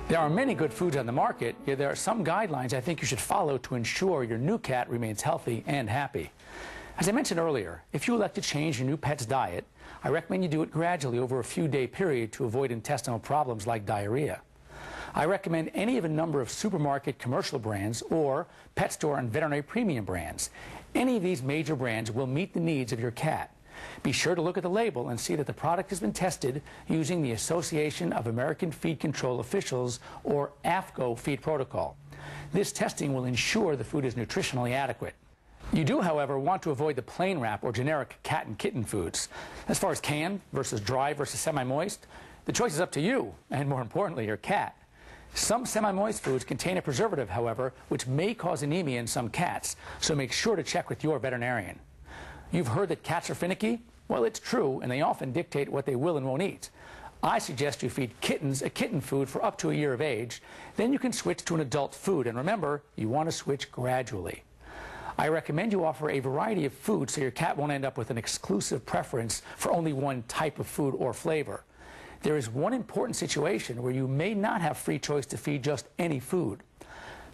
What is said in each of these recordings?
There are many good foods on the market, yet there are some guidelines I think you should follow to ensure your new cat remains healthy and happy. As I mentioned earlier, if you elect to change your new pet's diet, I recommend you do it gradually over a few-day period to avoid intestinal problems like diarrhea. I recommend any of a number of supermarket commercial brands or pet store and veterinary premium brands. Any of these major brands will meet the needs of your cat. Be sure to look at the label and see that the product has been tested using the Association of American Feed Control Officials, or AAFCO, feed protocol. This testing will ensure the food is nutritionally adequate. You do, however, want to avoid the plain wrap or generic cat and kitten foods. As far as canned versus dry versus semi-moist, the choice is up to you, and more importantly, your cat. Some semi-moist foods contain a preservative, however, which may cause anemia in some cats, so make sure to check with your veterinarian. You've heard that cats are finicky? Well, it's true, and they often dictate what they will and won't eat. I suggest you feed kittens a kitten food for up to a year of age. Then you can switch to an adult food, and remember, you want to switch gradually. I recommend you offer a variety of foods so your cat won't end up with an exclusive preference for only one type of food or flavor. There is one important situation where you may not have free choice to feed just any food.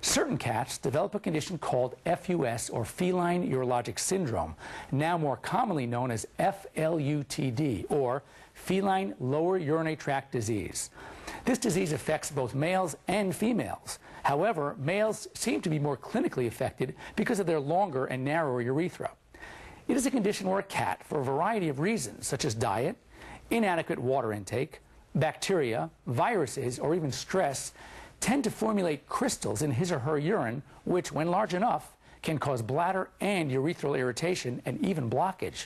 Certain cats develop a condition called FUS, or feline urologic syndrome, now more commonly known as FLUTD, or feline lower urinary tract disease. This disease affects both males and females. However, males seem to be more clinically affected because of their longer and narrower urethra. It is a condition where a cat, for a variety of reasons, such as diet, inadequate water intake, bacteria, viruses, or even stress, tend to formulate crystals in his or her urine, which, when large enough, can cause bladder and urethral irritation and even blockage.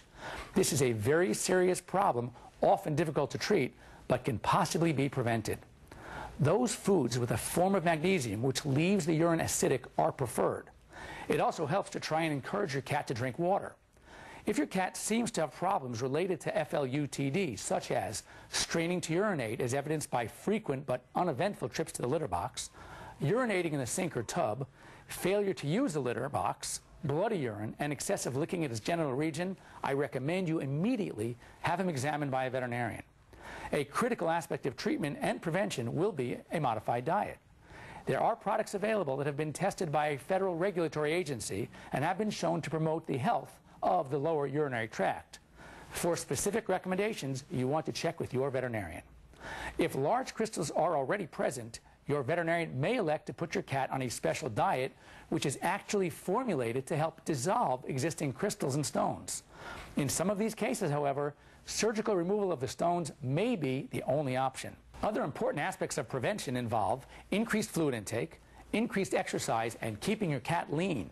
This is a very serious problem, often difficult to treat, but can possibly be prevented. Those foods with a form of magnesium which leaves the urine acidic are preferred. It also helps to try and encourage your cat to drink water. If your cat seems to have problems related to FLUTD, such as straining to urinate as evidenced by frequent but uneventful trips to the litter box, urinating in the sink or tub, failure to use the litter box, bloody urine, and excessive licking at his genital region, I recommend you immediately have him examined by a veterinarian. A critical aspect of treatment and prevention will be a modified diet. There are products available that have been tested by a federal regulatory agency and have been shown to promote the health of the lower urinary tract. For specific recommendations, you want to check with your veterinarian. If large crystals are already present, your veterinarian may elect to put your cat on a special diet which is actually formulated to help dissolve existing crystals and stones. In some of these cases, however, surgical removal of the stones may be the only option. Other important aspects of prevention involve increased fluid intake, increased exercise, and keeping your cat lean.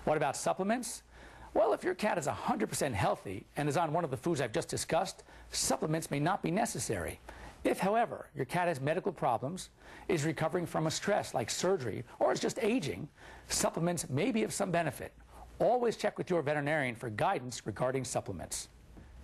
What about supplements? Well, if your cat is 100% healthy and is on one of the foods I've just discussed, supplements may not be necessary. If, however, your cat has medical problems, is recovering from a stress like surgery, or is just aging, supplements may be of some benefit. Always check with your veterinarian for guidance regarding supplements.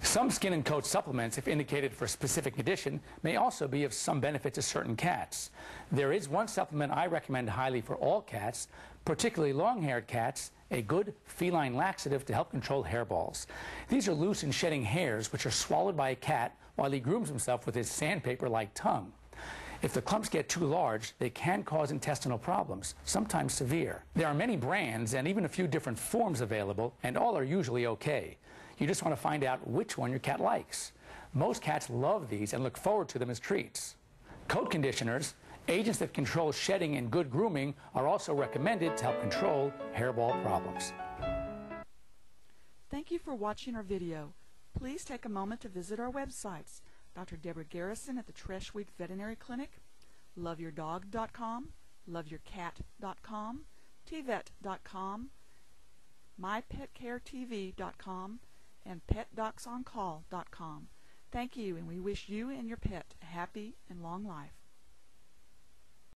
Some skin and coat supplements, if indicated for a specific condition, may also be of some benefit to certain cats. There is one supplement I recommend highly for all cats, particularly long-haired cats, a good feline laxative to help control hairballs. These are loose and shedding hairs which are swallowed by a cat while he grooms himself with his sandpaper-like tongue. If the clumps get too large, they can cause intestinal problems, sometimes severe. There are many brands and even a few different forms available, and all are usually okay. You just want to find out which one your cat likes. Most cats love these and look forward to them as treats. Coat conditioners, agents that control shedding and good grooming, are also recommended to help control hairball problems. Thank you for watching our video. Please take a moment to visit our websites: Dr. Deborah Garrison at the Treshweek Veterinary Clinic, loveyourdog.com, loveyourcat.com, tvet.com, mypetcaretv.com, and petdocsoncall.com. Thank you, and we wish you and your pet a happy and long life.